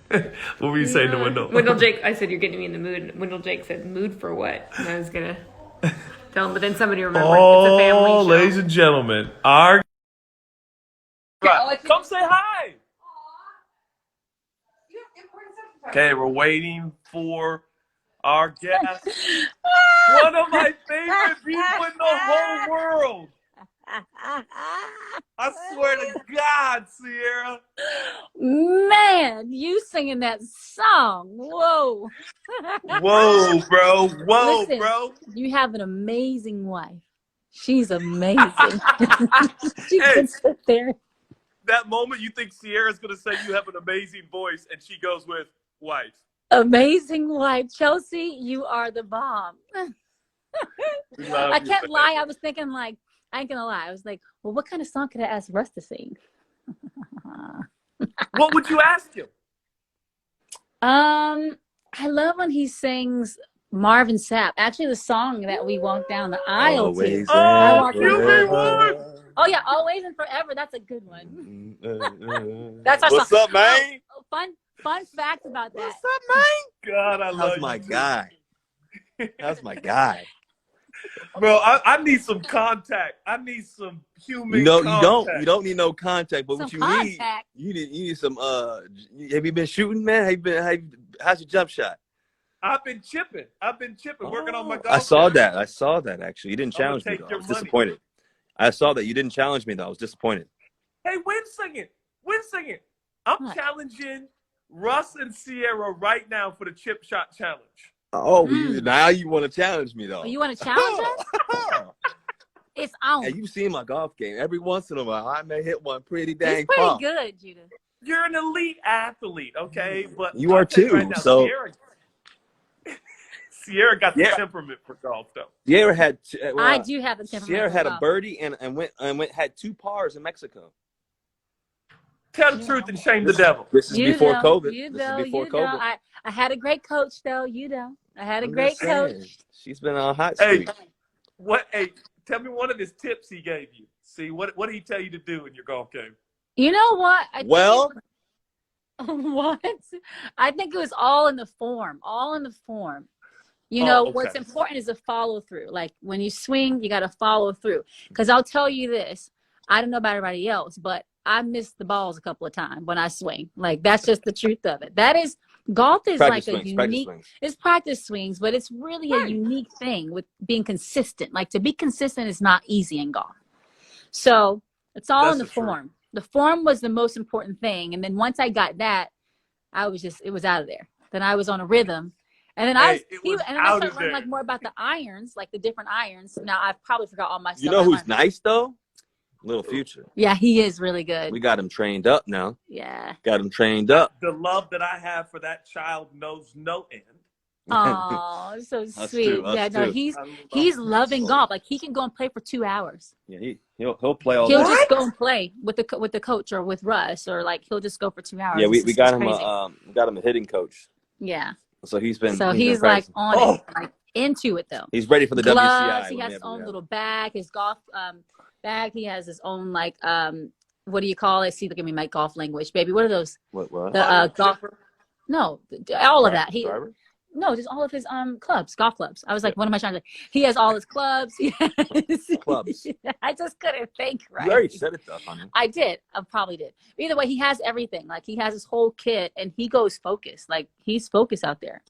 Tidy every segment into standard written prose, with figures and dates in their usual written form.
What were you saying to Wendell? Wendell Jake, I said, you're getting me in the mood. And Wendell Jake said, mood for what? And I was going to tell him, but then somebody remembered it's a family Oh, show. ladies and gentlemen, our Okay, right. I'll let you. Come say hi. Okay, we're waiting for our guest. One of my favorite people in the whole world. I swear to God, Ciara. Man, you singing that song. Whoa. Whoa, bro. Whoa, Listen, bro. you have an amazing wife. She's amazing. She Hey, can sit there. that moment you think Ciara's going to say you have an amazing voice, and she goes with wife. Amazing wife. Chelsea, you are the bomb. We love I you, can't lie. baby. I was thinking, like, I ain't gonna lie. I was like, well, what kind of song could I ask Russ to sing? What would you ask him? I love when he sings Marvin Sapp. Actually, the song that we walked down the aisle to. Always I and Oh, walked down. give me one. forever. Oh yeah, always and forever. That's a good one. That's our song. What's up, man? Oh, fun fact about that. What's up, man? God, I love How's you. my too. guy? How's my guy? Bro, I need some contact. I need some human You contact. don't need no contact, but what Some you contact. need some have you been shooting, man? How's your jump shot? I've been chipping, working on my golf. I saw game. that. I saw that actually. You didn't I'm gonna challenge me take though. I your was money. disappointed. I saw that. You didn't challenge me though. I was disappointed. Hey, wait a second. Wait a second. I'm What? challenging Russ and Ciara right now for the chip shot challenge. Oh, now you want to challenge me though. Oh, you want to challenge us? It's on. Hey, you've seen my golf game. Every once in a while, I may hit one pretty It's dang pretty far. good, Judah. You're an elite athlete, okay? But You I'll are tell you too. right now, So Ciara got the yeah, temperament for golf, though. Sierra had I do have a temperament Sierra for had a golf. birdie and had 2 pars in Mexico. Tell the truth and shame the devil. This is You before know, COVID. you This is know, before you know. COVID. I had a great coach, though. You know, I had a I'm great just saying, coach. she's been on a hot Hey, streak. Hey, tell me one of his tips he gave you. See, what did he tell you to do in your golf game? You know what? Well, What? I think it was all in the form. All in the form. You know, Oh, what's okay. important is a follow through. Like when you swing, you got to follow through. Because I'll tell you this, I don't know about everybody else, but I missed the balls a couple of times when I swing. Like that's just the truth of it. That is, golf is practice like a swings, practice unique, swings. it's practice swings, but it's really a unique thing with being consistent. Like to be consistent is not easy in golf. So it's all That's in the the truth. form. The form was the most important thing. And then once I got that, it was out of there. Then I was on a rhythm. And then Hey, it was and then I out started of learning there. like more about the irons, like the different irons. Now I've probably forgot all my stuff. You know I who's learned. nice though? Little Future. Yeah, he is really good. We got him trained up now. Yeah. Got him trained up. The love that I have for that child knows no end. Oh, so Us sweet. too, us Yeah, no, too. he's loving golf. Like he can go and play for 2 hours. Yeah, he'll play all He'll day. just go and play with the coach or with Russ, or like he'll just go for 2 hours. Yeah, we It's got him crazy. we got him a hitting coach. Yeah. So he's been He's like practicing. on it, like into it though. He's ready for the Gloves. WCI. He has his own little bag. His golf bag. He has his own like what do you call it? See, look at me, my golf language, baby. What are those? What? The golf. No, all of that. Driver? No, just all of his clubs, golf clubs. I was like, what am I trying to say? He has all his clubs. Yes. Clubs. I just couldn't think right. You already said it though, honey. I did. I probably did. Either way, he has everything. Like he has his whole kit, and he goes focused. Like he's focused out there.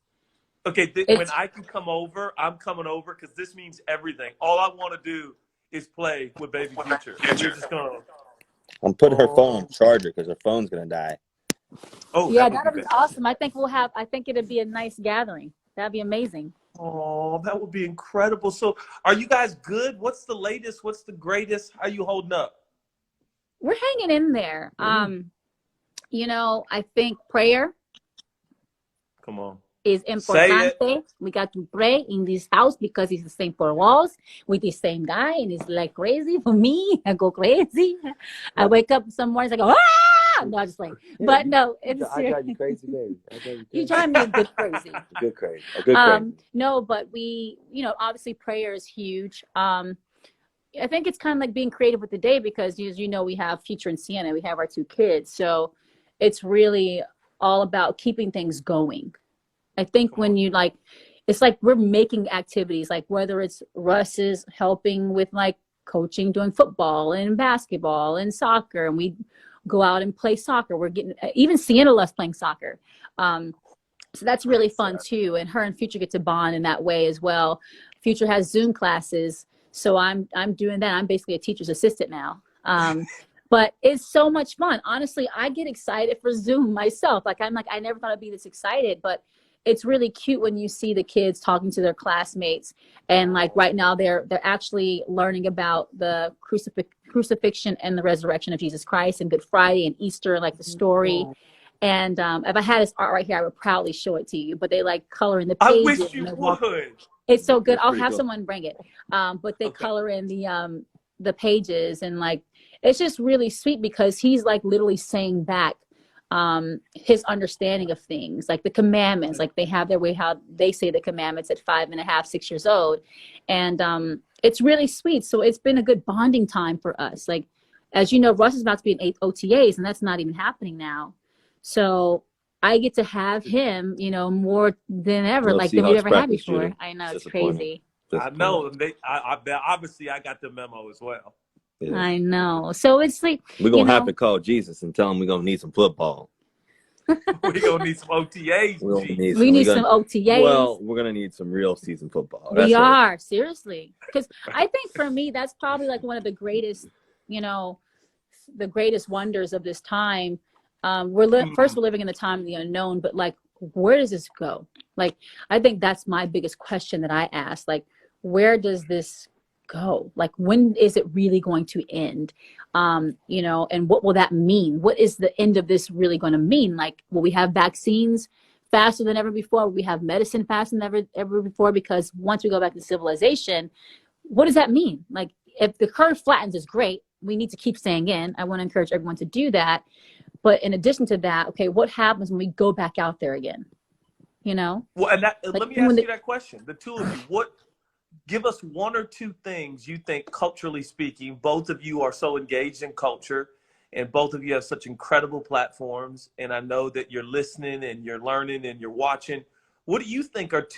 Okay, when I can come over, I'm coming over because this means everything. All I want to do is play with Baby Future. And you're just gonna. I'm putting her phone on charger because her phone's gonna die. Oh, Yeah, that that'd would be awesome. I think I think it'd be a nice gathering. That'd be amazing. Oh, that would be incredible. So, are you guys good? What's the latest? What's the greatest? How you holding up? We're hanging in there. You know, I think prayer Come on. is Say importante. We got to pray in this house because it's the same four walls with the same guy, and it's like crazy for me. I go crazy. I wake up some mornings, I go, ah! No, I'm just like, but no, it's I drive you crazy, baby. you drive me a good crazy. A good crazy. A good crazy. No, but we, you know, obviously prayer is huge. I think it's kind of like being creative with the day because, as you know, we have Future and Sienna. We have our 2 kids. So it's really all about keeping things going. I think when you like, it's like we're making activities, like whether it's Russ is helping with like coaching, doing football and basketball and soccer, and we go out and play soccer. We're getting, even Sienna loves playing soccer. So that's really fun too. And her and Future get to bond in that way as well. Future has Zoom classes. So I'm doing that. I'm basically a teacher's assistant now. But it's so much fun. Honestly, I get excited for Zoom myself. Like, I'm like, I never thought I'd be this excited, but it's really cute when you see the kids talking to their classmates. And like right now they're actually learning about the crucifixion and the resurrection of Jesus Christ, and Good Friday and Easter, and like the story. And if I had this art right here, I would proudly show it to you, but they like color in the I pages. wish you would. It's so good. That's I'll pretty have cool. someone bring it. But they color in the pages, and like, it's just really sweet because he's like literally saying back his understanding of things, like the commandments, like they have their way, how they say the commandments at 5.5, 6 years old. And it's really sweet. So it's been a good bonding time for us. Like, as you know, Russ is about to be in 8 OTAs, and that's not even happening now. So I get to have him, you know, more than ever, like than we've ever had before. I know, it's crazy. I know. Obviously, I got the memo as well. Yeah. I know. So it's like, We're going to have to call Jesus and tell him we're going to need some football. We're going to need some OTAs. We need some OTAs. Well, we're going to need some real season football. We are, seriously. Because I think for me, that's probably like one of the greatest, you know, the greatest wonders of this time. First, we're living in the time of the unknown, but like, where does this go? Like, I think that's my biggest question that I ask. Like, where does this go? Like, when is it really going to end? You know, and what will that mean? What is the end of this really going to mean? Like, will we have vaccines faster than ever before? Will we have medicine faster than ever before? Because once we go back to civilization, what does that mean? Like, if the curve flattens is great, we need to keep staying in. I want to encourage everyone to do that. But in addition to that, okay, what happens when we go back out there again? You know? Well, and like, let me ask you that question. The two of you, give us one or two things you think, culturally speaking, both of you are so engaged in culture, and both of you have such incredible platforms. And I know that you're listening and you're learning and you're watching. What do you think are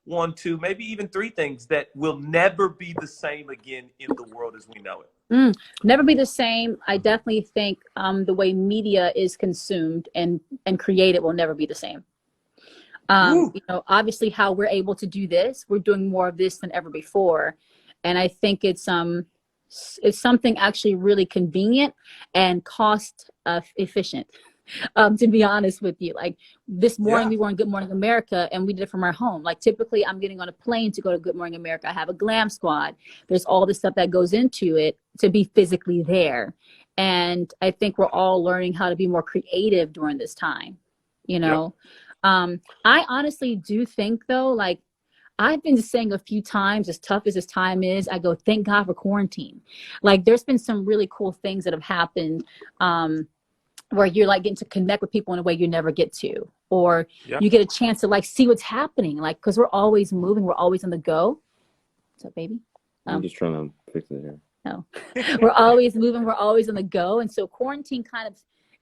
one, two, maybe even three things that will never be the same again in the world as we know it? Never be the same. I definitely think the way media is consumed and created will never be the same. You know, obviously how we're able to do this, we're doing more of this than ever before. And I think it's something actually really convenient and cost efficient. To be honest with you, like this morning we were on Good Morning America, and we did it from our home. Like, typically I'm getting on a plane to go to Good Morning America. I have a glam squad. There's all this stuff that goes into it to be physically there. And I think we're all learning how to be more creative during this time, you know? I honestly do think though, like, I've been saying a few times, as tough as this time is, I go, thank God for quarantine. Like, there's been some really cool things that have happened, where you're like getting to connect with people in a way you never get to, or you get a chance to like see what's happening. Like, cause we're always moving. We're always on the go. What's up, baby? I'm just trying to fix it here. No, we're always moving. We're always on the go. And so quarantine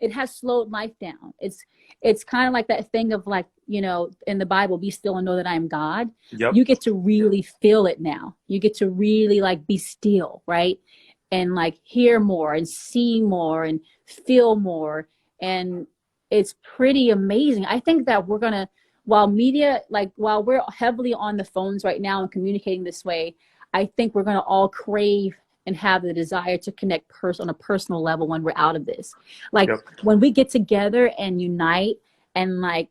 it has slowed life down. It's kind of like that thing of like, you know, in the Bible, be still and know that I am God. You get to really feel it now. You get to really like be still, right? And like hear more and see more and feel more. And it's pretty amazing. I think that we're gonna, while we're heavily on the phones right now and communicating this way, I think we're gonna all crave and have the desire to connect on a personal level when we're out of this. Like when we get together and unite and like,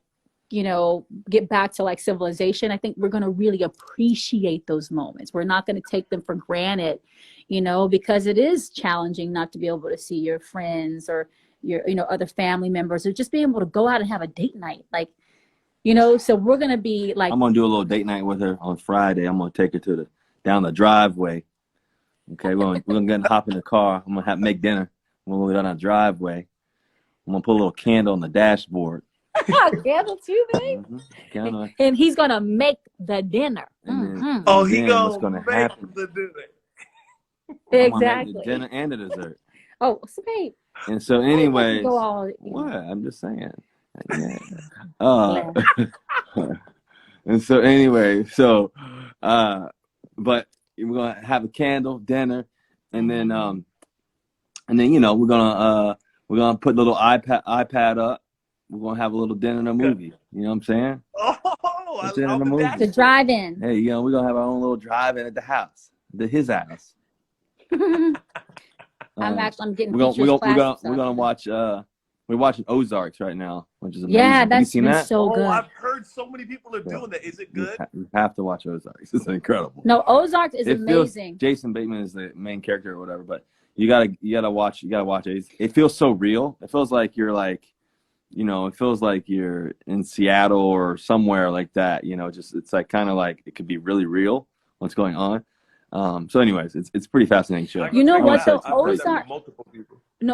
you know, get back to like civilization, I think we're going to really appreciate those moments. We're not going to take them for granted, you know, because it is challenging not to be able to see your friends or your, you know, other family members, or just being able to go out and have a date night. Like, you know, so we're going to be like, I'm going to do a little date night with her on Friday. I'm going to take her down the driveway. Okay, we're gonna hop in the car. I'm gonna make dinner when we're on our driveway. I'm gonna put a little candle on the dashboard. Candle too, babe. And he's gonna make the dinner. He's gonna make the dinner. Exactly. The dinner and the dessert. Oh, so babe. And so anyway, what? I'm just saying. Yeah. And so anyway, but we're gonna have a candle dinner, and then we're gonna put a little iPad up. We're gonna have a little dinner and a Good. movie. You know what I'm saying? Oh, Dinner and a I'm movie. The drive-in. Hey, we're gonna have our own little drive-in at the house, his house. I'm getting We're features class. gonna watch. We're watching Ozarks right now, which is amazing. Yeah, Have you that's seen been that? so good. I've heard so many people are doing that. Is it good? You have to watch Ozarks. It's incredible. No, Ozarks is amazing. Jason Bateman is the main character or whatever, but you gotta watch it. It feels so real. It feels like you're it feels like you're in Seattle or somewhere like that. It's like kind of like it could be really real what's going on. So anyways, it's pretty fascinating show. You know what though?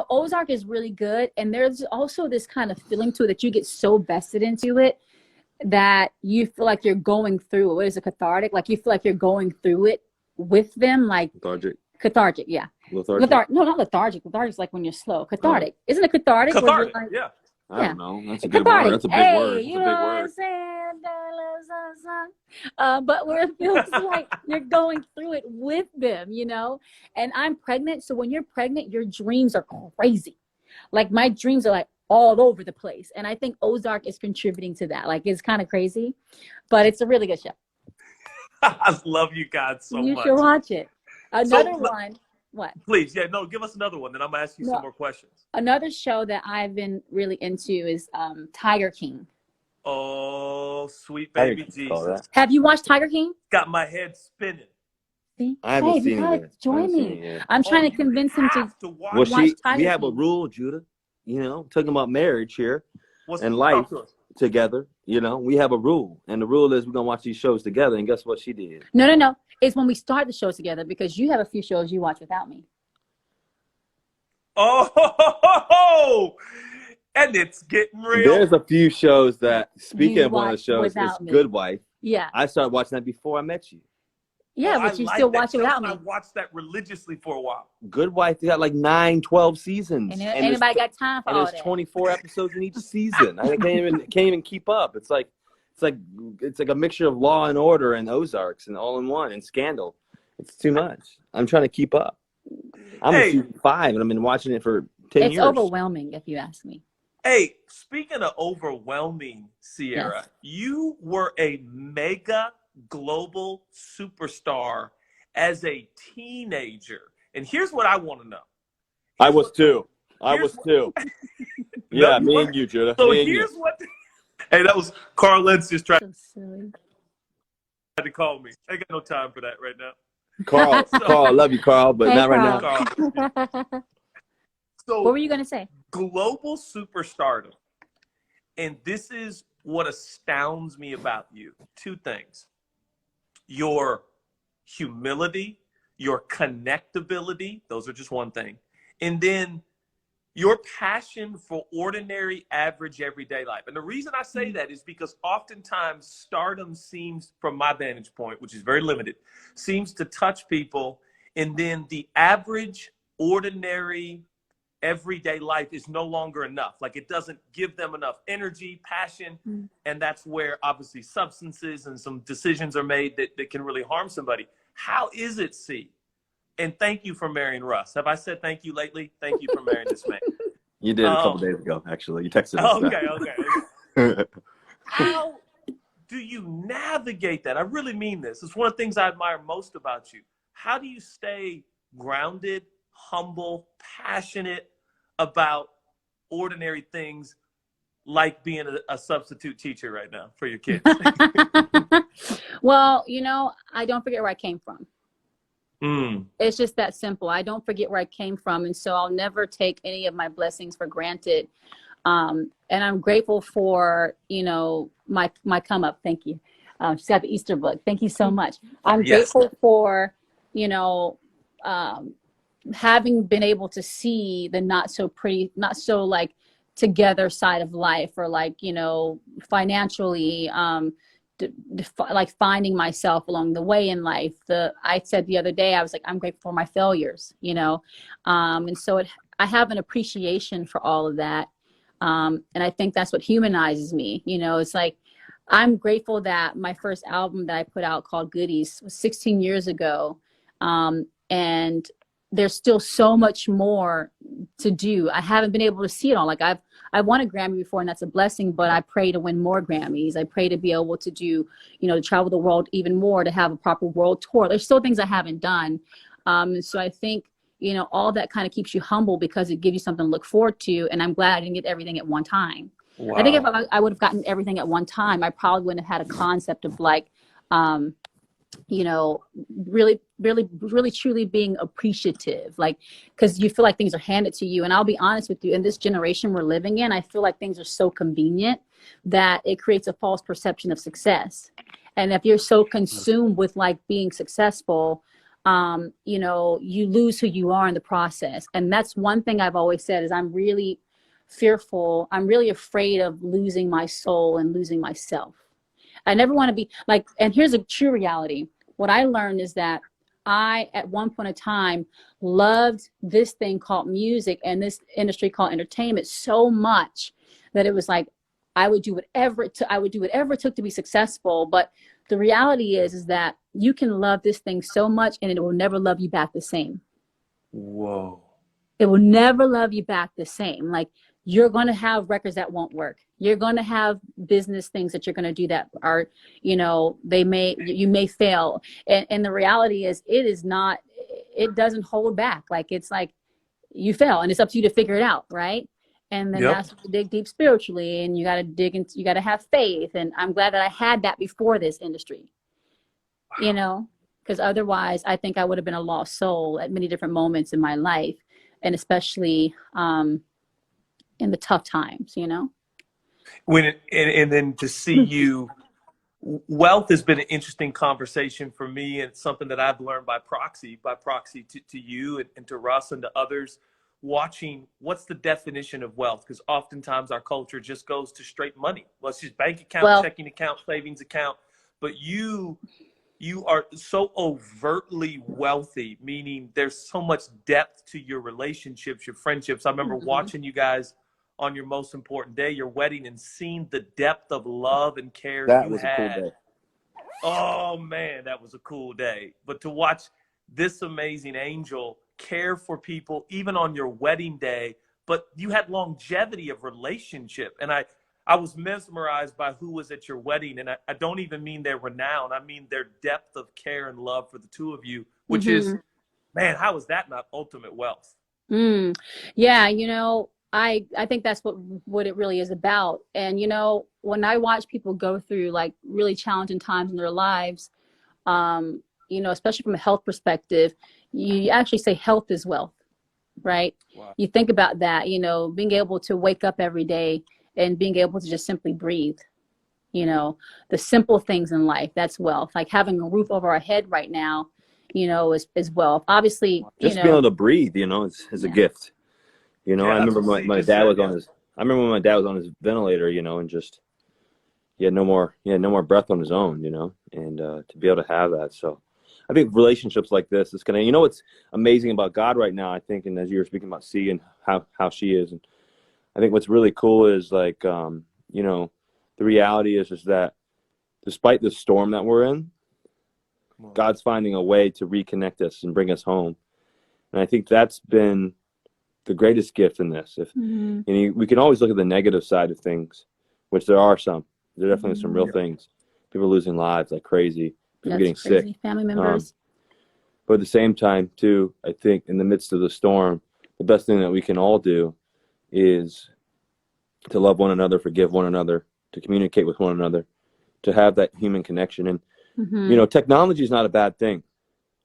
Ozark Is really good, and there's also this kind of feeling to it that you get so vested into it that you feel like you're going through it. What is it, cathartic? Like you feel like you're going through it with them, like cathartic, yeah. Lethargic? No, not lethargic. Lethargic is like when you're slow. Cathartic, isn't it cathartic? Cathartic, like, yeah. I don't know. That's a good word. That's a big word. You know what I'm saying? But where it feels like you're going through it with them, And I'm pregnant, so when you're pregnant, your dreams are crazy. Like my dreams are like all over the place, and I think Ozark is contributing to that. Like it's kind of crazy, but it's a really good show. I love you guys so much. You should watch it. Another one. What? Please, give us another one. Then I'm gonna ask you some more questions. Another show that I've been really into is Tiger King. Oh, sweet baby Jesus! Have you watched Tiger King? Got my head spinning. See? I haven't seen it yet. Join me. I'm trying to convince him to watch Tiger we have King. a rule, Judah. Talking about marriage here and life together. We have a rule, and the rule is we're gonna watch these shows together. And guess what she did? No. It's when we start the shows together, because you have a few shows you watch without me. Oh, and it's getting real. There's a few shows that, speaking of one of the shows, is Good Wife. Yeah. I started watching that before I met you. Yeah, but you still watch it without me. I watched that religiously for a while. Good Wife, they got like 9, 12 seasons. And anybody got time for all that? There's 24 episodes in each season. I can't even keep up. It's like a mixture of Law and Order and Ozarks and all in one and Scandal. It's too much. I'm trying to keep up. I'm in season 5 and I've been watching it for 10 years. It's overwhelming, if you ask me. Hey, speaking of overwhelming, Ciara, you were a mega global superstar as a teenager. And here's what I want to know. I was too. Yeah, me and you, Judah. So here's what... Hey, that was Carl Lentz just trying to call me. I got no time for that right now. Carl, I love you, Carl, but not right now. So, what were you going to say? Global superstardom. And this is what astounds me about you. 2 things. Your humility, your connectability. Those are just one thing. And then your passion for ordinary, average, everyday life. And the reason I say that is because oftentimes stardom seems, from my vantage point, which is very limited, seems to touch people. And then the average, ordinary, everyday life is no longer enough. Like it doesn't give them enough energy, passion. And that's where obviously substances and some decisions are made that can really harm somebody. How is it, C? And thank you for marrying Russ. Have I said thank you lately? Thank you for marrying this man. You did a couple days ago, actually. You texted us. Okay. How do you navigate that? I really mean this. It's one of the things I admire most about you. How do you stay grounded, humble, passionate about ordinary things like being a substitute teacher right now for your kids? Well, I don't forget where I came from. It's just that simple. I don't forget where I came from. And so I'll never take any of my blessings for granted. And I'm grateful for, my come up. Thank you. She's got the Easter book. Thank you so much. I'm grateful for, having been able to see the not so pretty, not so like together side of life, or like, financially, like finding myself along the way in life. I said the other day, I was like, I'm grateful for my failures, and so I have an appreciation for all of that. And I think that's what humanizes me. You know, it's like, I'm grateful that my first album that I put out called Goodies was 16 years ago. And there's still so much more to do. I haven't been able to see it all. Like I've won a Grammy before, and that's a blessing, but I pray to win more Grammys. I pray to be able to do, you know, to travel the world even more, to have a proper world tour. There's still things I haven't done. So I think, you know, all that kind of keeps you humble because it gives you something to look forward to. And I'm glad I didn't get everything at one time. Wow. I think if I would have gotten everything at one time, I probably wouldn't have had a concept of like, you know, really, really, really, truly being appreciative, like, because you feel like things are handed to you. And I'll be honest with you, in this generation we're living in, I feel like things are so convenient that it creates a false perception of success. And if you're so consumed with like being successful, you know, you lose who you are in the process. And that's one thing I've always said is I'm really fearful. I'm really afraid of losing my soul and losing myself. I never want to be like, and here's a true reality. What I learned is that I, at one point in time, loved this thing called music and this industry called entertainment so much that it was like, I would do whatever it took to be successful. But the reality is that you can love this thing so much and it will never love you back the same. Whoa. It will never love you back the same. Like, you're going to have records that won't work. You're going to have business things that you're going to do that are, you know, you may fail. And the reality is it doesn't hold back. Like, it's like you fail and it's up to you to figure it out. Right. And then that's to dig deep spiritually, and you got to dig into, you got to have faith. And I'm glad that I had that before this industry, you know, because otherwise I think I would have been a lost soul at many different moments in my life. And especially, in the tough times, you know? And then to see you, wealth has been an interesting conversation for me, and something that I've learned by proxy to you and to Russ and to others, watching what's the definition of wealth, because oftentimes our culture just goes to straight money. Well, it's just bank account, checking account, savings account. But you are so overtly wealthy, meaning there's so much depth to your relationships, your friendships. I remember watching you guys on your most important day, your wedding, and seeing the depth of love and care you had. A cool day. Oh man, that was a cool day. But to watch this amazing angel care for people even on your wedding day, but you had longevity of relationship. And I was mesmerized by who was at your wedding. And I don't even mean their renown. I mean their depth of care and love for the two of you, which is, man, how is that not ultimate wealth? Yeah, you know, I think that's what it really is about. And, you know, when I watch people go through like really challenging times in their lives, you know, especially from a health perspective, you actually say health is wealth, right? Wow. You think about that, you know, being able to wake up every day and being able to just simply breathe, you know, the simple things in life, that's wealth. Like having a roof over our head right now, you know, is wealth. Obviously, just being able to breathe, you know, is a gift. You know, I remember my dad was on his. I remember when my dad was on his ventilator, you know, and just he had no more breath on his own, you know, and to be able to have that. So I think relationships like this is gonna. You know, what's amazing about God right now, I think, and as you were speaking about C and how she is, and I think what's really cool is like, you know, the reality is that despite the storm that we're in, God's finding a way to reconnect us and bring us home, and I think that's been the greatest gift in this. If you know, we can always look at the negative side of things, which there are some. There are definitely some real things. People losing lives like crazy. People getting sick. Family members. But at the same time, too, I think in the midst of the storm, the best thing that we can all do is to love one another, forgive one another, to communicate with one another, to have that human connection. And you know, technology is not a bad thing,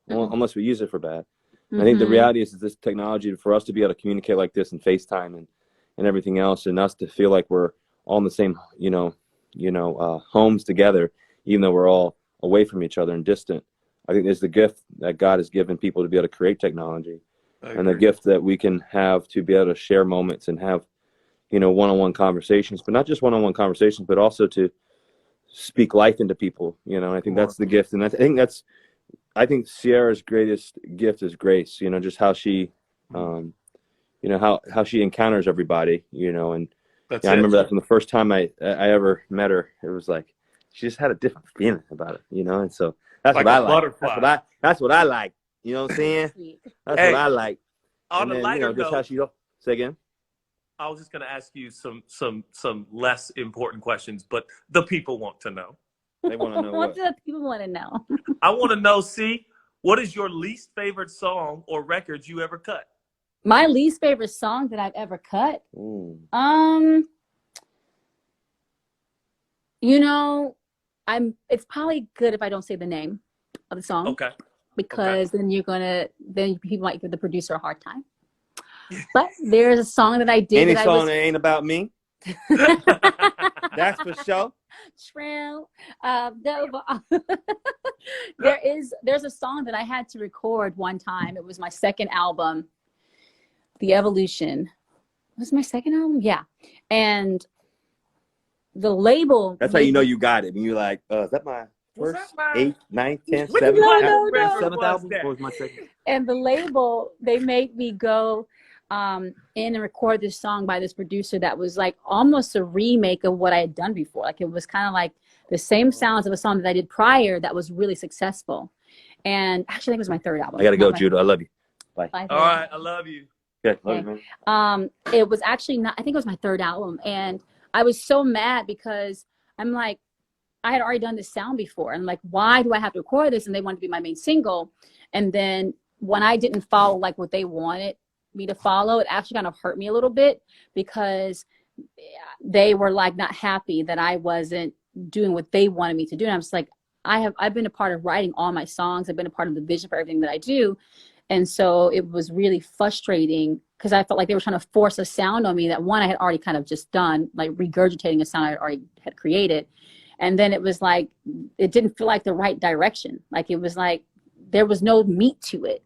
unless we use it for bad. I think the reality is this technology, for us to be able to communicate like this and FaceTime and everything else, and us to feel like we're all in the same, homes together, even though we're all away from each other and distant. I think there's the gift that God has given people to be able to create technology, and the gift that we can have to be able to share moments and have, you know, one-on-one conversations, but not just one-on-one conversations, but also to speak life into people. You know, I think that's the gift, and I think Ciara's greatest gift is grace, you know, just how she, how she encounters everybody, you know, and That's Yeah, I it. remember that from the first time I ever met her. It was like she just had a different feeling about it, you know. And so that's Like what I a like. butterfly. That's what I like. You know what I'm saying? Sweet. That's Hey, what I like. on And a then lighter just how note, she say again. I was just going to ask you some less important questions, but the people want to know. They want to know What what. do the people want to know? I want to know, see, what is your least favorite song or record you ever cut? My least favorite song that I've ever cut. You know, it's probably good if I don't say the name of the song. Okay. Because then people might give the producer a hard time. But there's a song that I did. Any song that ain't about me. That's for sure. Trail of Dover. There's a song that I had to record one time. It was my second album, The Evolution. Was it my second album? Yeah. And the label. That's how you know you got it. And you're like, is that my first, 8th, 9th, 10th, 7th, No. 7th album? What was my second? And the label, they made me go in and record this song by this producer that was like almost a remake of what I had done before. Like it was kind of like the same sounds of a song that I did prior that was really successful. And actually, I think it was my third album. I gotta go, Judah. I love you. Bye. Bye. All right, I love you. Good. Love you, man. It was actually not, I think it was my third album. And I was so mad because I'm like, I had already done this sound before. And I'm like, why do I have to record this? And they wanted to be my main single. And then when I didn't follow like what they wanted me to follow, it actually kind of hurt me a little bit because they were like not happy that I wasn't doing what they wanted me to do. And I'm just like, I've been a part of writing all my songs. I've been a part of the vision for everything that I do. And so it was really frustrating because I felt like they were trying to force a sound on me that one I had already kind of just done, like regurgitating a sound I already had created. And then it was like, it didn't feel like the right direction. Like it was like, there was no meat to it.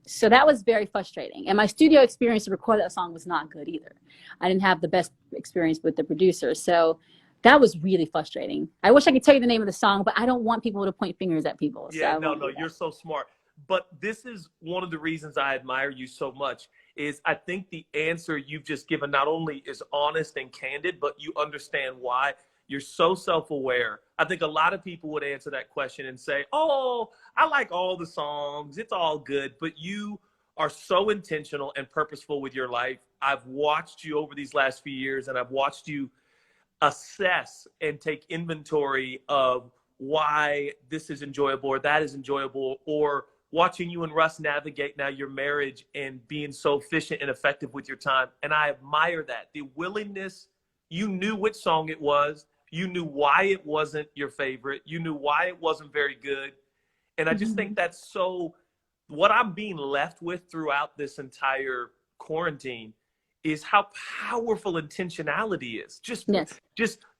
So that was very frustrating. And my studio experience to record that song was not good either. I didn't have the best experience with the producer. So that was really frustrating. I wish I could tell you the name of the song, but I don't want people to point fingers at people. Yeah, so no, you're so smart. But this is one of the reasons I admire you so much is I think the answer you've just given not only is honest and candid, but you understand why. You're so self-aware. I think a lot of people would answer that question and say, oh, I like all the songs. It's all good. But you are so intentional and purposeful with your life. I've watched you over these last few years, and I've watched you assess and take inventory of why this is enjoyable or that is enjoyable, or watching you and Russ navigate now your marriage and being so efficient and effective with your time. And I admire that. The willingness, you knew which song it was. You knew why it wasn't your favorite. You knew why it wasn't very good. And I just think that's so, what I'm being left with throughout this entire quarantine is how powerful intentionality is. Just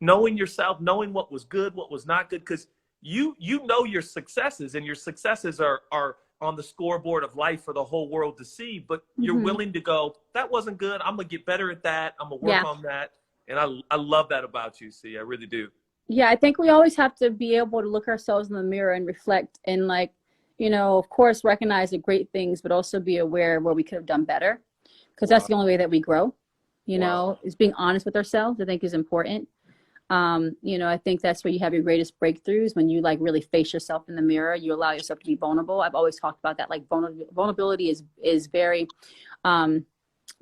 knowing yourself, knowing what was good, what was not good, because you know your successes, and your successes are on the scoreboard of life for the whole world to see, but you're willing to go, that wasn't good. I'm going to get better at that. I'm going to work on that. And I love that about you, C. I really do. Yeah, I think we always have to be able to look ourselves in the mirror and reflect and, like, you know, of course, recognize the great things, but also be aware of where we could have done better. Because that's the only way that we grow, you know, is being honest with ourselves, I think is important. You know, I think that's where you have your greatest breakthroughs, when you like really face yourself in the mirror, you allow yourself to be vulnerable. I've always talked about that, like vulnerability is very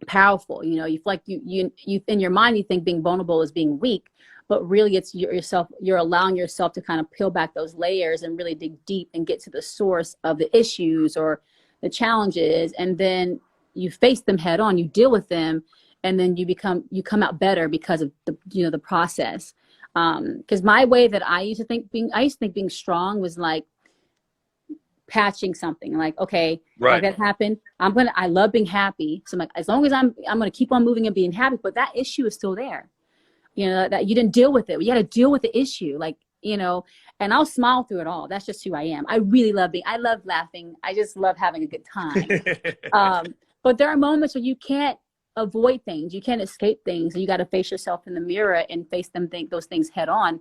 powerful. You know, you feel like you in your mind, you think being vulnerable is being weak, but really it's you're allowing yourself to kind of peel back those layers and really dig deep and get to the source of the issues or the challenges. And then you face them head on, you deal with them, and then you come out better because of the process. Because my way that I used to think being strong was like patching something, like, okay, like that happened, I love being happy, so I'm like, as long as I'm gonna keep on moving and being happy, but that issue is still there, you know, that you didn't deal with it. You got to deal with the issue, like, you know, and I'll smile through it all. That's just who I am. I really love I love laughing. I just love having a good time. But there are moments where you can't avoid things. You can't escape things. You got to face yourself in the mirror and face those things head on.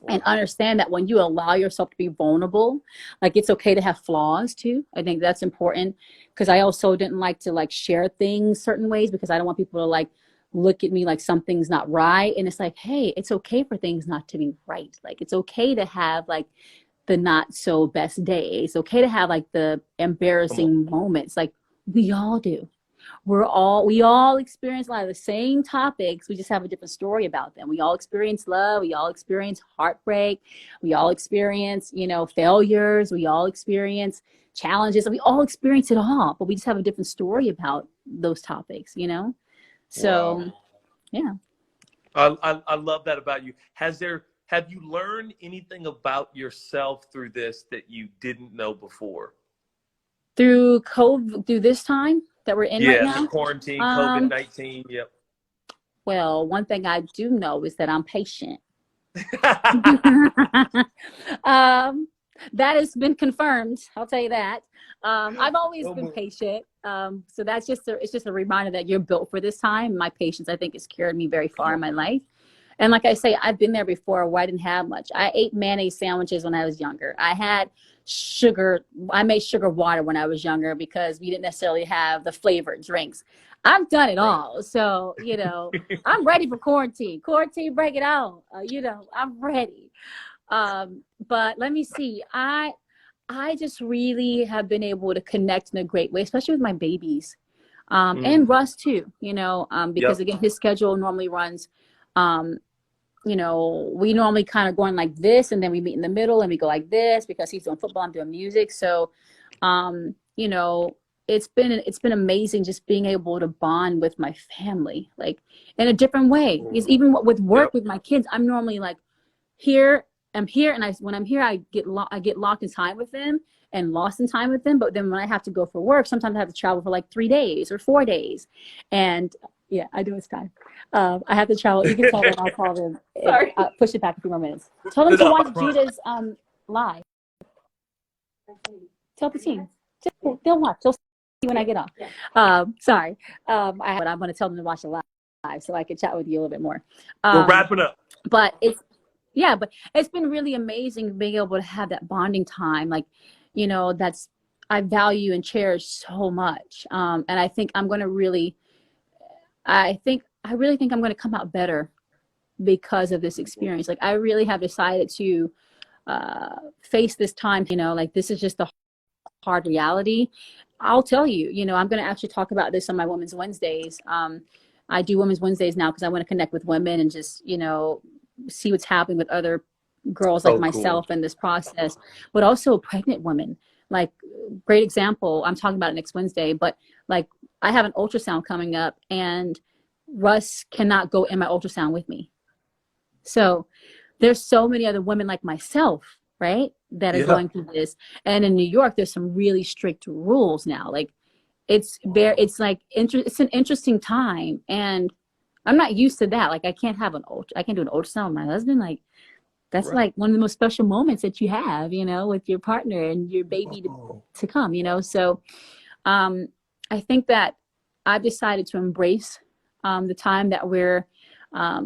And understand that when you allow yourself to be vulnerable, like, it's okay to have flaws too. I think that's important, because I also didn't like to like share things certain ways, because I don't want people to like look at me like something's not right. And it's like, hey, it's okay for things not to be right. Like, it's okay to have like the not so best days. It's okay to have like the embarrassing moments. Like, we all do. We all experience a lot of the same topics. We just have a different story about them. We all experience love. We all experience heartbreak. We all experience, failures. We all experience challenges. We all experience it all, but we just have a different story about those topics, So, Wow. yeah. I love that about you. Have you learned anything about yourself through this that you didn't know before? Through COVID, through this time that we're in right Yeah, now. the quarantine, COVID-19. Yep. Well, one thing I do know is that I'm patient. That has been confirmed. I'll tell you that. I've always been patient. So that's it's just a reminder that you're built for this time. My patience, I think, has carried me very far in my life. And like I say, I've been there before where I didn't have much. I ate mayonnaise sandwiches when I was younger. I made sugar water when I was younger because we didn't necessarily have the flavored drinks. I've done it all. So, I'm ready for quarantine. Quarantine, break it on. I'm ready. But let me see. I just really have been able to connect in a great way, especially with my babies. And Russ too, because again, his schedule normally runs, we normally kind of going like this, and then we meet in the middle and we go like this because he's doing football, I'm doing music. So, it's been amazing just being able to bond with my family, like in a different way. Because even with work with my kids, I'm normally like I'm here, and when I'm here, I get locked in time with them and lost in time with them. But then when I have to go for work, sometimes I have to travel for like 3 days or 4 days, and yeah, I do. It's time. I have to travel. You can tell them. I'll call them. Sorry. Push it back a few more minutes. Tell them to watch Judah's live. Tell the team. They'll watch. They'll see when I get off. Sorry. But I'm going to tell them to watch the live so I can chat with you a little bit more. We're wrapping up. But it's been really amazing being able to have that bonding time. Like, I value and cherish so much. And I think I'm going to really. I really think I'm going to come out better because of this experience. Like, I really have decided to face this time, like this is just the hard reality. I'll tell you, I'm going to actually talk about this on my Women's Wednesdays. I do Women's Wednesdays now because I want to connect with women and just, see what's happening with other girls like myself in this process, but also pregnant women. Like, great example, I'm talking about it next Wednesday, but like, I have an ultrasound coming up and Russ cannot go in my ultrasound with me. So there's so many other women like myself, right, that are going through this. And in New York, there's some really strict rules now. Like, it's an interesting time. And I'm not used to that. Like, I can't do an ultrasound with my husband. Like, that's like one of the most special moments that you have, with your partner and your baby to come, So I think that I've decided to embrace the time that we're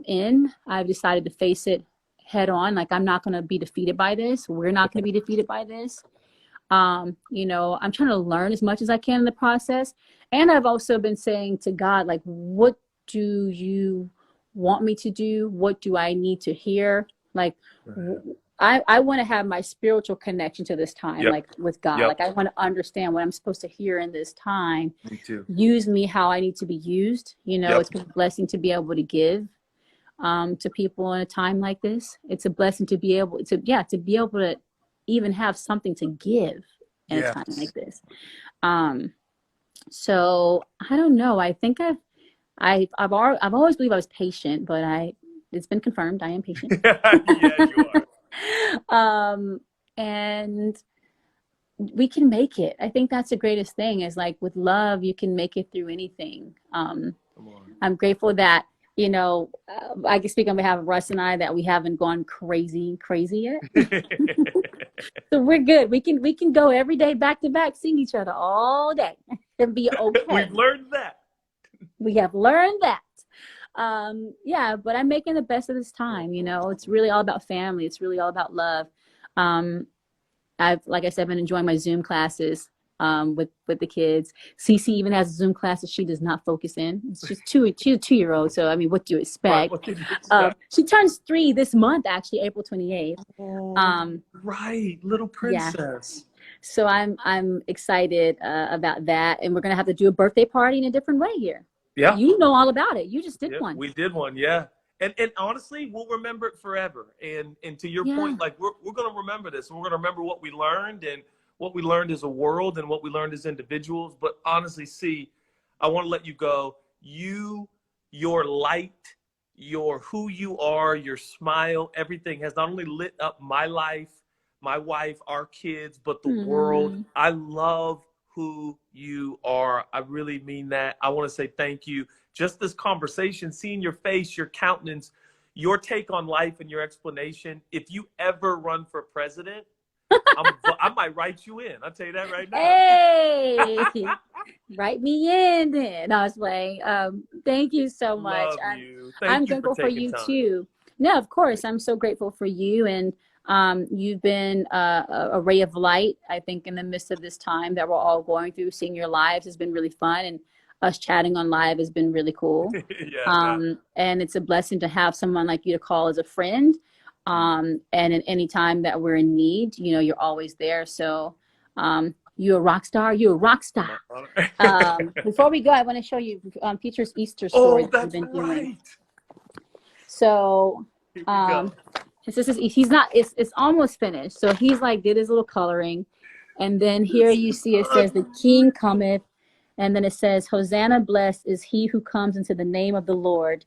in. I've decided to face it head on. Like, I'm not going to be defeated by this. We're not going to be defeated by this. I'm trying to learn as much as I can in the process. And I've also been saying to God, like, what do you want me to do? What do I need to hear? Like, I want to have my spiritual connection to this time, like with God. Like, I want to understand what I'm supposed to hear in this time. Me too. Use me how I need to be used. It's been a blessing to be able to give to people in a time like this. It's a blessing to be able to even have something to give in a time like this. So I don't know. I think I've always believed I was patient, but it's been confirmed I am patient. Yeah, you are. And we can make it. I think that's the greatest thing is, like, with love, you can make it through anything. I'm grateful that, I can speak on behalf of Russ and I, that we haven't gone crazy yet. So we're good. We can go every day back to back, seeing each other all day and be okay. We've learned that. We have learned that. But I'm making the best of this time. It's really all about family. It's really all about love. Like I said, I've been enjoying my Zoom classes. with the kids. Cece even has a Zoom class that she does not focus in. She's a 2-year-old, so I mean, what do you Right. expect? What did you expect? She turns 3 this month, actually, April 28th. Oh, right, little Yeah. princess. So I'm excited about that, and we're gonna have to do a birthday party in a different way here. Yeah. You know all about it. You just did Yeah, one. we did one, yeah. And honestly, we'll remember it forever. And to your point, like we're gonna remember this. We're gonna remember what we learned and what we learned as a world and what we learned as individuals. But honestly, see, I want to let you go. Your light, your who you are, your smile, everything has not only lit up my life, my wife, our kids, but the world. I love who you are. I really mean that. I want to say thank you. Just this conversation, seeing your face, your countenance, your take on life and your explanation. If you ever run for president, I might write you in. I'll tell you that right now. Hey, write me in then. I was playing. Thank you so much. Love you. I'm Thank you grateful for taking you time. too. No, of course. I'm so grateful for you, and you've been a ray of light. I think in the midst of this time that we're all going through, seeing your lives has been really fun, and us chatting on live has been really cool. And it's a blessing to have someone like you to call as a friend. And at any time that we're in need, you know, you're always there. So you're a rock star. You're a rock star. Before we go, I want to show you Peter's Easter story that we've been doing. So he's not, it's almost finished. So he's like did his little coloring. And then here you see it says the King cometh. And then it says, Hosanna, blessed is he who comes into the name of the Lord.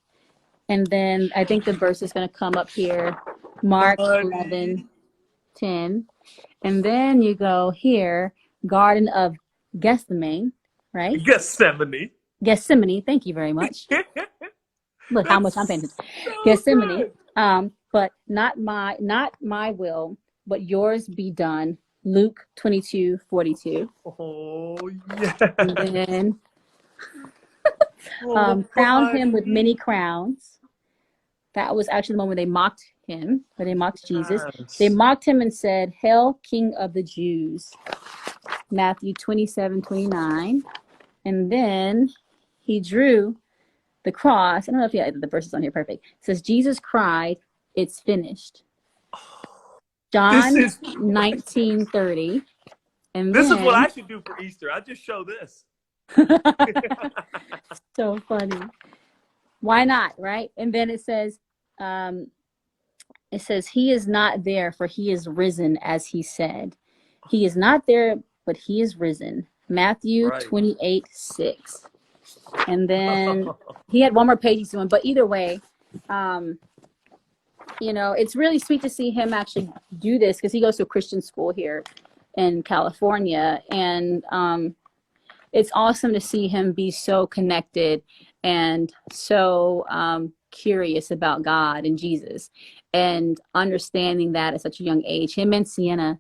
And then I think the verse is going to come up here, Mark 11:10. And then you go here, Garden of Gethsemane, right? Gethsemane. Thank you very much. Look how much I'm paying attention. Gethsemane. But not my will, but yours be done. Luke 22:42. Oh, yeah. And then crowned him with many crowns. That was actually the moment where they mocked him, where they mocked Jesus. They mocked him and said, Hail, King of the Jews. Matthew 27:29. And then he drew the cross. I don't know if the verse is on here perfect. It says, Jesus cried, it's finished. John 19:30. And this is what I should do for Easter. I just show this. So funny. Why not, right? And then it says, he is not there, for he is risen, as he said. He is not there, but he is risen. Matthew 28:6. And then he had one more page he's doing, but either way, you know, it's really sweet to see him actually do this because he goes to a Christian school here in California. And it's awesome to see him be so connected and so curious about God and Jesus and understanding that at such a young age. Him and Sienna,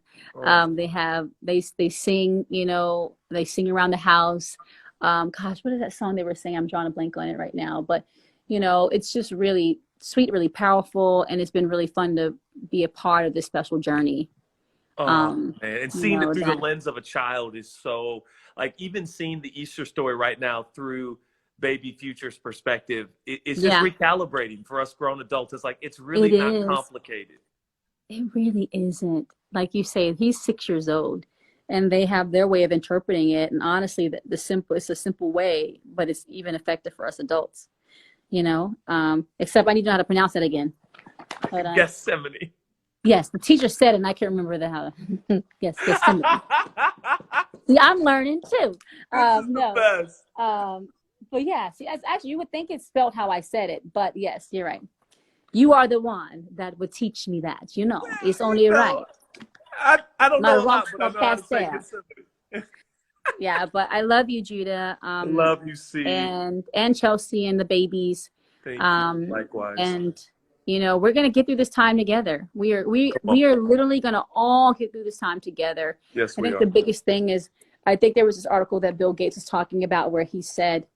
they sing, you know, they sing around the house. Gosh, what is that song they were singing? I'm drawing a blank on it right now. But, you know, it's just really sweet, really powerful. And it's been really fun to be a part of this special journey. Man. And seeing it through the lens of a child is so, like, even seeing the Easter story right now through baby Future's perspective, it's just recalibrating for us grown adults. It's like, it's really not complicated. It really isn't. Like you say, he's 6 years old and they have their way of interpreting it. And honestly, it's a simple way, but it's even effective for us adults, you know, except I need to know how to pronounce it again. But, Gethsemane. Yes, the teacher said it, and I can't remember how. Yes, Gethsemane. Yeah, I'm learning too. The best. But yeah, see, actually, you would think it's spelled how I said it, but yes, you're right. You are the one that would teach me that. You know, it's only right. I don't know a lot, but I know how to say Gethsemane. Yeah, but I love you, Judah. Love you, C. And Chelsea and the babies. Thank you. Likewise. And you know, we're gonna get through this time together. We are literally gonna all get through this time together. Yes, I think the biggest thing is, I think there was this article that Bill Gates was talking about where he said,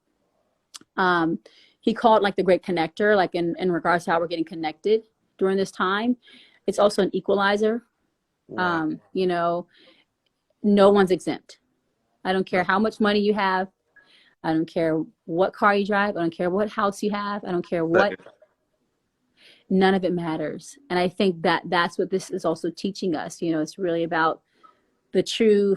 he called it like the great connector, like in regards to how we're getting connected during this time. It's also an equalizer. Wow. You know, no one's exempt. I don't care how much money you have. I don't care what car you drive. I don't care what house you have. I don't care what. None of it matters. And I think that that's what this is also teaching us. You know, it's really about the true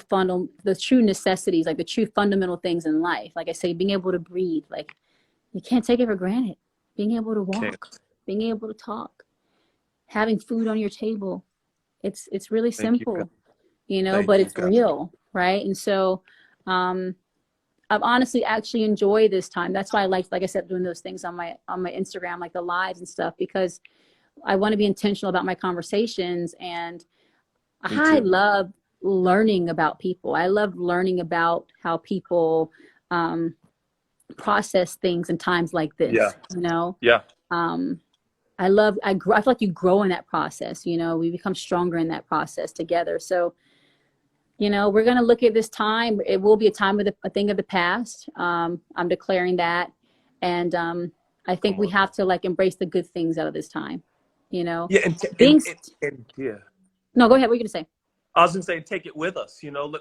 necessities, like the true fundamental things in life. Like I say, being able to breathe, like you can't take it for granted. Being able to walk, being able to talk, having food on your table. It's really simple, you know, but it's real, right? And so I've honestly actually enjoyed this time. That's why I like I said, doing those things on my Instagram, like the lives and stuff, because I want to be intentional about my conversations. And I love learning about people. I love learning about how people process things in times like this. You know. I feel like you grow in that process. You know, we become stronger in that process together. So, you know, we're going to look at this time. It will be a time of a thing of the past. I'm declaring that. And I think we have to like embrace the good things out of this time, you know? Yeah. No, go ahead. What are you going to say? I was going to say, take it with us, you know,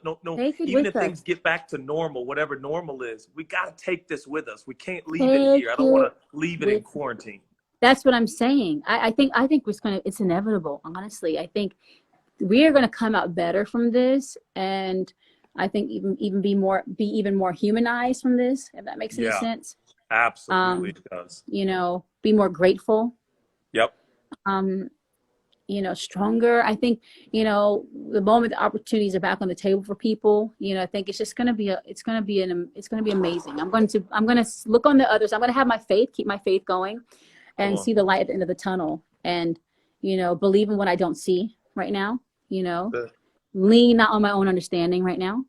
even if things get back to normal, whatever normal is, we got to take this with us. We can't leave it here. I don't want to leave it in quarantine. That's what I'm saying. I think it's inevitable. Honestly, I think we are going to come out better from this, and I think even be even more humanized from this, if that makes any sense. Absolutely, it does. You know, be more grateful. Yep. You know, stronger. I think, you know, the moment the opportunities are back on the table for people, you know, I think it's just going to be it's going to be amazing. I'm going to look on the others. I'm going to have my faith, keep my faith going, and see the light at the end of the tunnel, and, you know, believe in what I don't see right now, you know, lean not on my own understanding right now.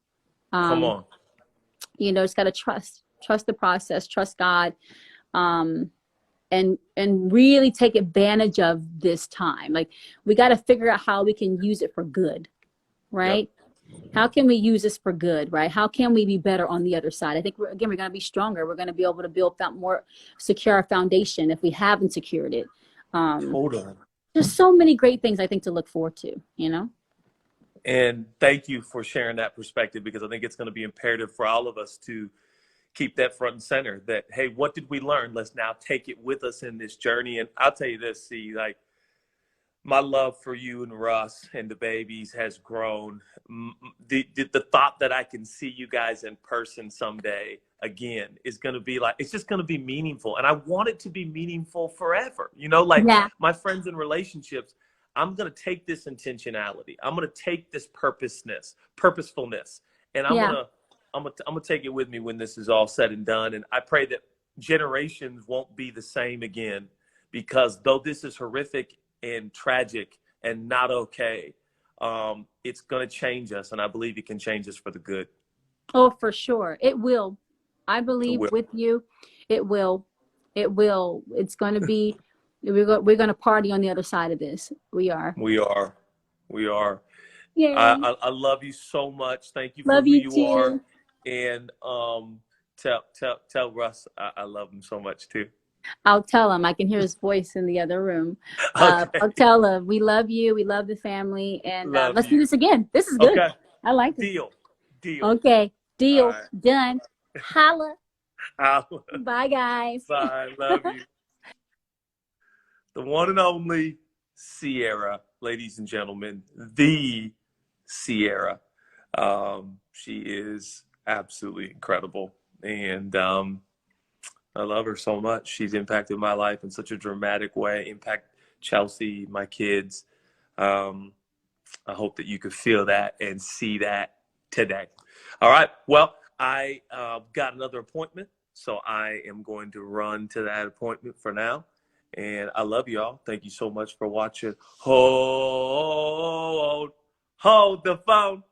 Come on. You know, just got to trust the process, trust God, and really take advantage of this time. Like, we got to figure out how we can use it for good, right? Yep. How can we use this for good, right? How can we be better on the other side? I think we're going to be stronger. We're going to be able to build more secure foundation if we haven't secured it. Totally. There's so many great things I think to look forward to, you know? And thank you for sharing that perspective, because I think it's going to be imperative for all of us to keep that front and center, that, hey, what did we learn? Let's now take it with us in this journey. And I'll tell you this, like, my love for you and Russ and the babies has grown. The thought that I can see you guys in person someday again is going to be like, it's just going to be meaningful. And I want it to be meaningful forever. You know, like my friends in relationships, I'm going to take this intentionality. I'm going to take this purposefulness, and I'm going to take it with me when this is all said and done. And I pray that generations won't be the same again, because though this is horrific and tragic and not okay, it's going to change us, and I believe it can change us for the good. Oh, for sure. It will. I believe with you, it will. It's going to be, we're going to party on the other side of this. We are. Yeah. I love you so much. Thank you for who you are. And tell Russ I love him so much too. I'll tell him. I can hear his voice in the other room. I'll tell him we love you. We love the family. And let's do this again. This is good. Okay. I like this. Deal. Okay. Deal. Right. Done. Holla. Holla. Bye, guys. Bye. Love you. The one and only Ciara, ladies and gentlemen, the Ciara. She is absolutely incredible. And I love her so much. She's impacted my life in such a dramatic way, impact Chelsea, my kids. I hope that you could feel that and see that today. All right. Well, I got another appointment, so I am going to run to that appointment for now. And I love y'all. Thank you so much for watching. Hold the phone.